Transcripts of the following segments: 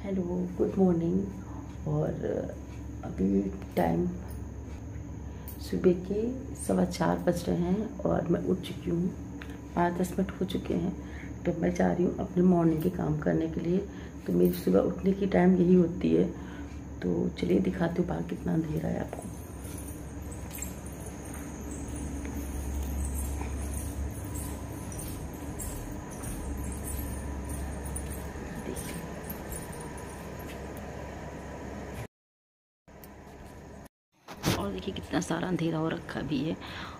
Hello, good morning. और अभी time सुबह के 4:15 बज रहे हैं और मैं उठ चुकी हूँ। 5-10 मिनट हो चुके हैं। तो मैं जा रही हूँ अपने मॉर्निंग के काम करने के लिए। तो मेरी सुबह उठने की टाइम यही होती है। तो चलिए दिखाती हूँ बाहर कितना अंधेरा है आपको। और देखिए कितना सारा अंधेरा हो रखा भी है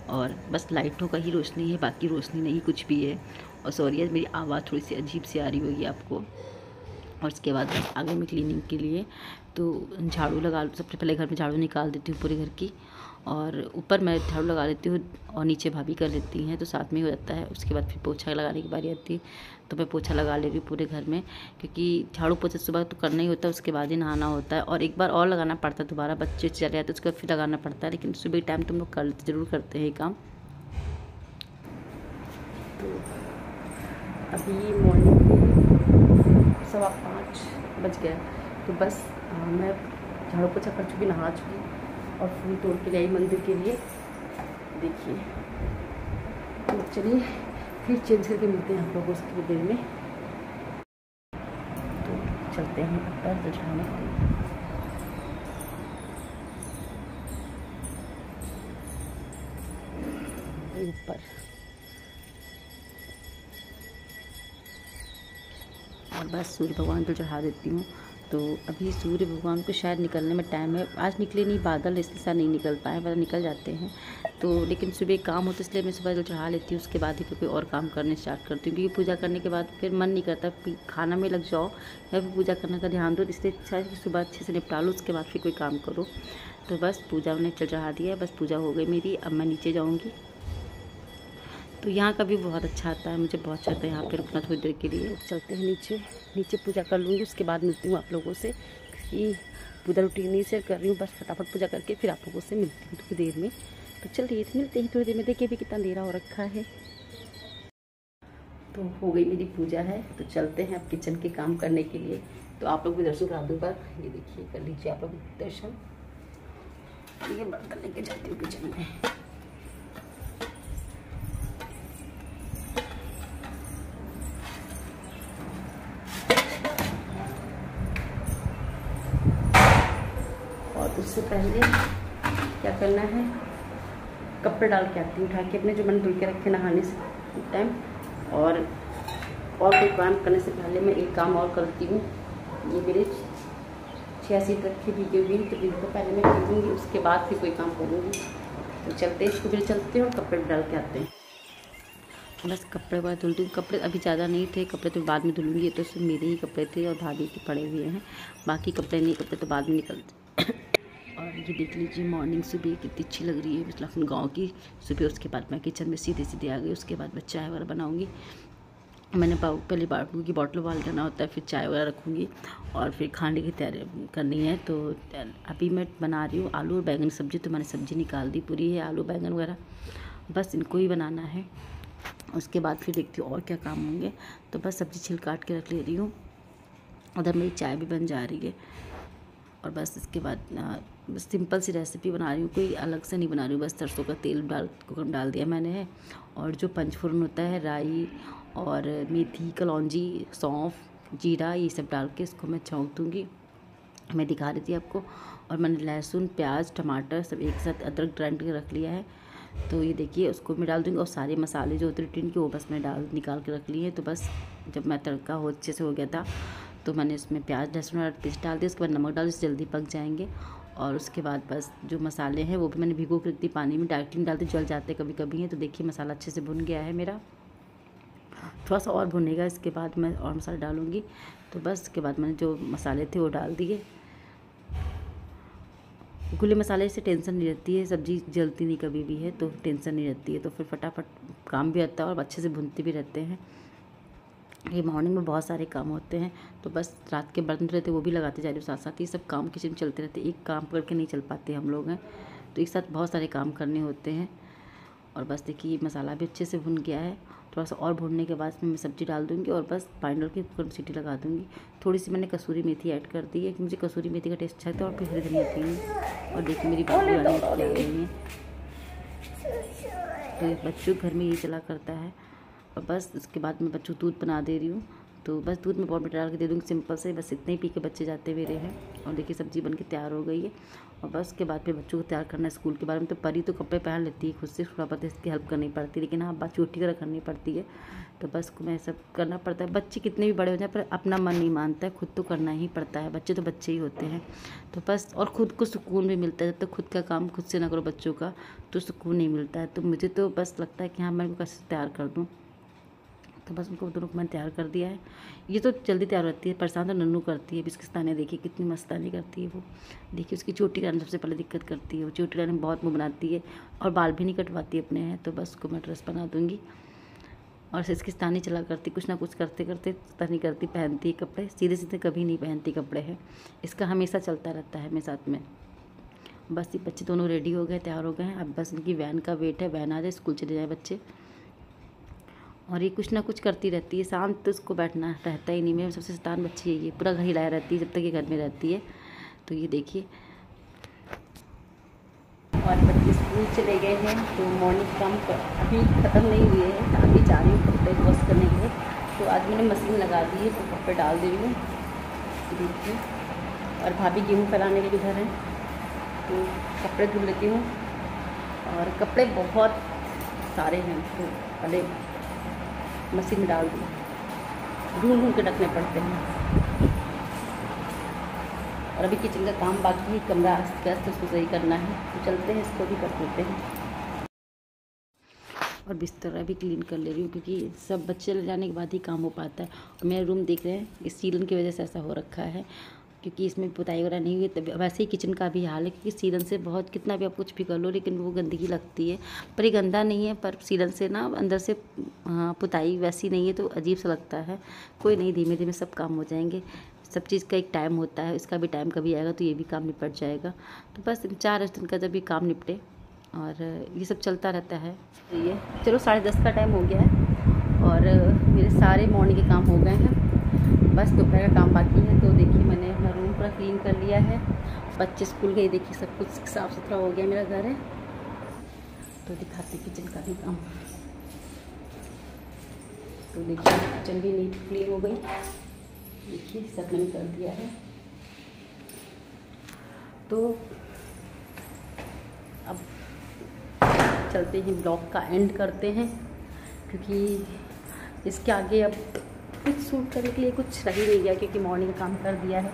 और बस लाइटों का ही रोशनी है, बाकी रोशनी नहीं कुछ भी है। और सॉरी मेरी आवाज़ थोड़ी सी अजीब सी आ रही होगी आपको। और उसके बाद बस आगे में क्लीनिंग के लिए तो झाड़ू लगा, सबसे पहले घर में झाड़ू निकाल देती हूँ पूरे घर की, और ऊपर मैं झाड़ू लगा लेती हूँ और नीचे भाभी कर लेती हैं, तो साथ में ही हो जाता है। उसके बाद फिर पोछा लगाने की बारी आती है तो मैं पोछा लगा ले रही हूँ पूरे घर में, क्योंकि झाड़ू पोछा सुबह तो करना ही होता है, उसके बाद ही नहाना होता है और एक बार और लगाना पड़ता है दोबारा, बच्चे चले जाते हैं उसके बाद फिर लगाना पड़ता है। लेकिन सुबह टाइम तुम लोग कर ज़रूर करते हैं ये काम। तो अभी मॉर्निंग के 5:15 बज गया। तो बस मैं झाड़ू पोछा कर चुकी, नहा चुकी और फूल तोड़ के गई मंदिर के लिए। देखिए, तो चलिए फिर चेंज करके मिलते हैं आप लोगों से थोड़ी देर में। तो चलते हैं ऊपर जल के लिए। ऊपर और बस सूर्य भगवान को चढ़ा देती हूँ। तो अभी सूर्य भगवान को शायद निकलने में टाइम है, आज निकले नहीं बादल, इसलिए शायद नहीं निकल पाए, वरना निकल जाते हैं। तो लेकिन सुबह काम होता है इसलिए मैं सुबह जल चढ़ा लेती हूँ, उसके बाद ही फिर कोई और काम करने स्टार्ट करती हूँ, क्योंकि पूजा करने के बाद फिर मन नहीं करता खाना में लग जाओ या फिर पूजा करने का ध्यान दो, इसलिए अच्छा है कि सुबह अच्छे से निपटा लो, उसके बाद फिर कोई काम करो। तो बस पूजा मैंने जल चढ़ा दिया है, बस पूजा हो गई मेरी। अब मैं नीचे जाऊँगी। तो यहाँ का भी बहुत अच्छा आता है, मुझे बहुत अच्छा आता है यहाँ पे रुकना थोड़ी देर के लिए। चलते हैं नीचे, नीचे पूजा कर लूँगी, उसके बाद मिलती हूँ आप लोगों से, क्योंकि पूजा रूटीन ही से कर रही हूँ। बस फटाफट पूजा करके फिर आप लोगों से मिलती हूँ थोड़ी देर में। तो चलिए मिलते हैं थोड़ी देर में। देखिए अभी कितना अंधेरा हो रखा है। तो हो गई मेरी पूजा है, तो चलते हैं अब किचन के काम करने के लिए। तो आप लोग भी दर्शन करा दूँ, पर ये देखिए कर लीजिए आप लोग दर्शन। ये बर्तन लेके जाती हूँ किचन में। और उससे पहले क्या करना है, कपड़े डाल के आती हूँ उठा के अपने, जो मैंने धुल के रखे नहाने से टाइम। और कोई काम करने से पहले मैं एक काम और करती हूँ। ये मेरे 86 तक की भीगी हुई, तो इनको पहले मैं भीगूँगी, उसके बाद फिर कोई काम करूँगी। तो चलते हैं, इसको भी चलते हैं और कपड़े डाल के आते हैं। बस कपड़े वगैरह धुलती हूँ। कपड़े अभी ज़्यादा नहीं थे, कपड़े तो बाद में धुलूँगी। ये तो सिर्फ मेरे ही कपड़े थे और भाभी के पड़े हुए हैं, बाकी कपड़े नहीं, कपड़े तो बाद में निकलते। और ये देख लीजिए मॉर्निंग सुबह कितनी अच्छी लग रही है लखनऊ गाँव की सुबह। उसके बाद मैं किचन में सीधे सीधे आ गई। उसके बाद मैं चाय वगैरह बनाऊँगी। मैंने पहले बाबू की बॉटल उबाल करना होता है, फिर चाय वगैरह रखूँगी और फिर खाने की तैयारी करनी है। तो अभी मैं बना रही हूँ आलू और बैंगन सब्ज़ी। तो मैंने सब्ज़ी निकाल दी पूरी है, आलू बैंगन वगैरह, बस इनको ही बनाना है। उसके बाद फिर देखती हूँ और क्या काम होंगे। तो बस सब्ज़ी छिल काट के रख ले रही हूँ। उधर मेरी चाय भी बन जा रही है। और बस इसके बाद बस सिंपल सी रेसिपी बना रही हूँ, कोई अलग से नहीं बना रही हूँ। बस सरसों का तेल कुकर में डाल दिया मैंने है, और जो पंचफोरन होता है, राई और मेथी, कलौंजी, सौंफ, जीरा, ये सब डाल के इसको मैं छौंक दूँगी। मैं दिखा रही थी आपको। और मैंने लहसुन, प्याज, टमाटर सब एक साथ, अदरक ग्राइंड करके रख लिया है। तो ये देखिए उसको मैं डाल दूँगी। और सारे मसाले जो होते हैं टिन के, वो बस मैं निकाल के रख लिए हैं। तो बस जब मैं तड़का हो अच्छे से हो गया था, तो मैंने इसमें प्याज, लहसुन और पेस्ट डाल दिया। उसके बाद नमक डाल, इससे जल्दी पक जाएंगे। और उसके बाद बस जो मसाले हैं वो भी मैंने भिगो के रख दी पानी में, डायरेक्टली डालते जल जाते कभी कभी हैं। तो देखिए मसाला अच्छे से भुन गया है मेरा, थोड़ा सा और भुनेगा, इसके बाद मैं और मसाला डालूँगी। तो बस इसके बाद मैंने जो मसाले थे वो डाल दिए। खुले मसाले से टेंशन नहीं रहती है, सब्ज़ी जलती नहीं कभी भी है, तो टेंशन नहीं रहती है। तो फिर फटाफट काम भी आता है और अच्छे से भुनते भी रहते हैं। ये मॉर्निंग में बहुत सारे काम होते हैं, तो बस रात के बर्तन रहते वो भी लगाते जा रही हूँ साथ साथ। ये सब काम किचन में चलते रहते, एक काम करके नहीं चल पाते हम लोग हैं, तो एक साथ बहुत सारे काम करने होते हैं। और बस देखिए मसाला भी अच्छे से भुन गया है। थोड़ा सा और भूनने के बाद मैं सब्ज़ी डाल दूँगी और बस पानी डाल के कुकर में सीटी लगा दूँगी। थोड़ी सी मैंने कसूरी मेथी ऐड कर दी है कि मुझे कसूरी मेथी का टेस्ट अच्छा लगता है, और फिर हरी धनिया थी। और देखिए मेरी बाबू रानी क्या आ रही है, तो बच्चों घर में यही चला करता है। और बस उसके बाद मैं बच्चों दूध बना दे रही हूँ, तो बस दूध में बॉर्नविटा डाल के दे दूँगी सिंपल से, बस इतने ही पी के बच्चे जाते मेरे हैं। और देखिए सब्ज़ी बन के तैयार हो गई है। और बस उसके बाद फिर बच्चों को तैयार करना है स्कूल के बारे में। तो परी तो कपड़े पहन लेती है खुद से, थोड़ा बहुत इसकी हेल्प करनी पड़ती है, लेकिन हाँ बात चोटी तरह करनी पड़ती है, तो बस मैं सब करना पड़ता है। बच्चे कितने भी बड़े हो जाए पर अपना मन नहीं मानता है, खुद तो करना ही पड़ता है, बच्चे तो बच्चे ही होते हैं। तो बस और ख़ुद को सुकून भी मिलता है, जब तक खुद का काम खुद से ना करो बच्चों का तो सुकून नहीं मिलता है। तो मुझे तो बस लगता है कि हाँ मैं उनको कैसे तैयार कर दूँ, तो बस उनको दोनों को मैंने तैयार कर दिया है। ये तो जल्दी तैयार होती है, परेशान तो नन्नू करती है। बिस्किस्तानी देखिए कितनी मस्तानी करती है वो, देखिए उसकी चोटी लाने सबसे पहले दिक्कत करती है, वो चोटी लाने में बहुत मुँह बनाती है और बाल भी नहीं कटवाती अपने हैं। तो बस उसको मैं ड्रेस बना दूँगी और सिस्किस्तानी चला करती, कुछ ना कुछ करते करते नहीं करती, पहनती कपड़े सीधे सीधे कभी नहीं पहनती कपड़े हैं, इसका हमेशा चलता रहता है मेरे साथ में। बस ये बच्चे दोनों रेडी हो गए, तैयार हो गए हैं, अब बस इनकी वैन का वेट है, वैन आ जाए स्कूल चले जाए बच्चे। और ये कुछ ना कुछ करती रहती है, शांत तो उसको बैठना रहता ही नहीं। मेरे सबसे शैतान बच्ची है ये, पूरा घर हिलाया रहती है जब तक ये घर में रहती है। तो ये देखिए, और बच्चे स्कूल चले गए हैं, तो मॉर्निंग काम अभी ख़त्म नहीं हुए हैं, अभी जा रही हूँ कपड़े वॉश करने के लिए। तो आज मैंने मशीन लगा दी है, तो कपड़े डाल दे रही हूँ, देखिए। और भाभी गेहूँ फैलाने के इधर हैं, तो कपड़े धुल लेती हूँ। और कपड़े बहुत सारे हैं, तो पहले मशीन में डाल दूँ, ढूंढ के रखने पड़ते हैं। और अभी किचन का काम बाकी है, कमरा अस्त तो उसको सही करना है, तो चलते हैं इसको भी कर लेते हैं। और बिस्तर भी क्लीन कर ले रही हूँ, क्योंकि सब बच्चे ले जाने के बाद ही काम हो पाता है। और मेरा रूम देख रहे हैं, इस सीलन की वजह से ऐसा हो रखा है, क्योंकि इसमें पुताई वगैरह नहीं हुई। तब वैसे ही किचन का भी हाल है, क्योंकि सीलन से बहुत कितना भी आप कुछ भी कर लो लेकिन वो गंदगी लगती है। पर ये गंदा नहीं है, पर सीलन से ना अंदर से पुताई वैसी नहीं है तो अजीब सा लगता है। कोई नहीं, धीमे धीमे सब काम हो जाएंगे, सब चीज़ का एक टाइम होता है, इसका भी टाइम कभी आएगा तो ये भी काम निपट जाएगा। तो बस 4 दिन का जब भी काम निपटे, और ये सब चलता रहता है। ये चलो 10:30 का टाइम हो गया है और मेरे सारे मॉर्निंग के काम हो गए हैं, बस दोपहर का काम बाकी है। तो देखिए मैंने अपना रूम पूरा क्लीन कर लिया है, बच्चे स्कूल गए, देखिए सब कुछ साफ़ सुथरा हो गया मेरा घर है। तो दिखाते किचन का भी काम, तो देखिए किचन भी नीट क्लीन हो गई, देखिए सब मैंने कर दिया है। तो अब चलते हैं, ब्लॉग का एंड करते हैं, क्योंकि इसके आगे अब कुछ शूट करने के लिए कुछ रह ही नहीं गया, क्योंकि मॉर्निंग काम कर दिया है।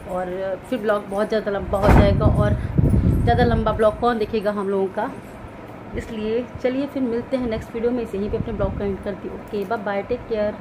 और फिर ब्लॉग बहुत ज़्यादा लंबा हो जाएगा, और ज़्यादा लंबा ब्लॉग कौन देखेगा हम लोगों का, इसलिए चलिए फिर मिलते हैं नेक्स्ट वीडियो में। इसे ही पे अपने ब्लॉग का एंड करती हूँ। Okay bye bye, take care.